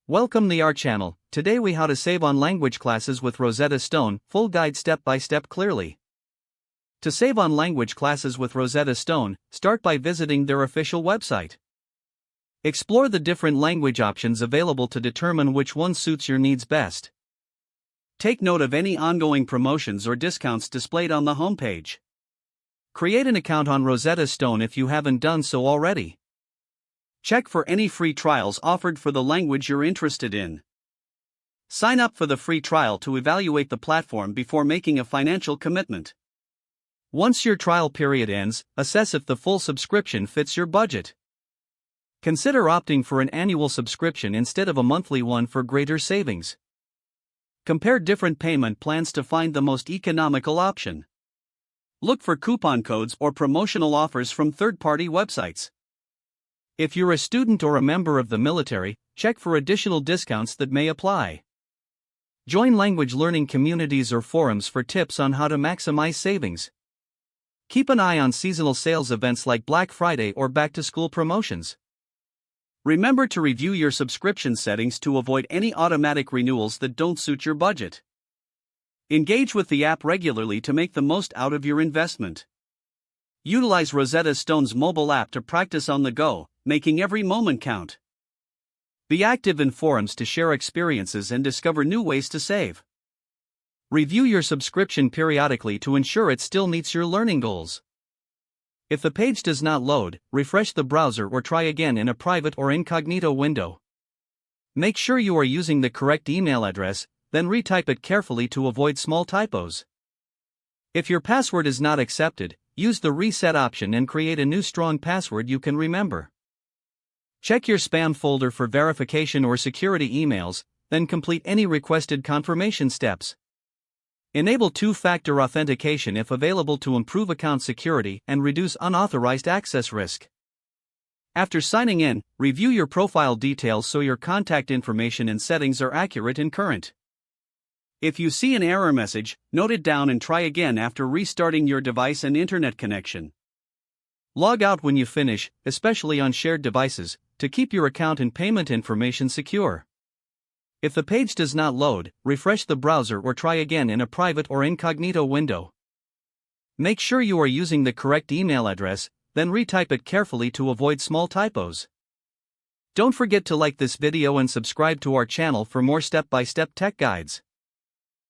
Welcome to our channel. Today we how to save on language classes with Rosetta Stone, full guide step by step clearly. To save on language classes with Rosetta Stone, start by visiting their official website. Explore the different language options available to determine which one suits your needs best. Take note of any ongoing promotions or discounts displayed on the homepage. Create an account on Rosetta Stone if you haven't done so already. Check for any free trials offered for the language you're interested in. Sign up for the free trial to evaluate the platform before making a financial commitment. Once your trial period ends, assess if the full subscription fits your budget. Consider opting for an annual subscription instead of a monthly one for greater savings. Compare different payment plans to find the most economical option. Look for coupon codes or promotional offers from third-party websites. If you're a student or a member of the military, check for additional discounts that may apply. Join language learning communities or forums for tips on how to maximize savings. Keep an eye on seasonal sales events like Black Friday or back-to-school promotions. Remember to review your subscription settings to avoid any automatic renewals that don't suit your budget. Engage with the app regularly to make the most out of your investment. Utilize Rosetta Stone's mobile app to practice on the go, making every moment count. Be active in forums to share experiences and discover new ways to save. Review your subscription periodically to ensure it still meets your learning goals. If the page does not load, refresh the browser or try again in a private or incognito window. Make sure you are using the correct email address, then retype it carefully to avoid small typos. If your password is not accepted, use the reset option and create a new strong password you can remember. Check your spam folder for verification or security emails, then complete any requested confirmation steps. Enable two-factor authentication if available to improve account security and reduce unauthorized access risk. After signing in, review your profile details so your contact information and settings are accurate and current. If you see an error message, note it down and try again after restarting your device and internet connection. Log out when you finish, especially on shared devices, to keep your account and payment information secure. If the page does not load, refresh the browser or try again in a private or incognito window. Make sure you are using the correct email address, then retype it carefully to avoid small typos. Don't forget to like this video and subscribe to our channel for more step-by-step tech guides.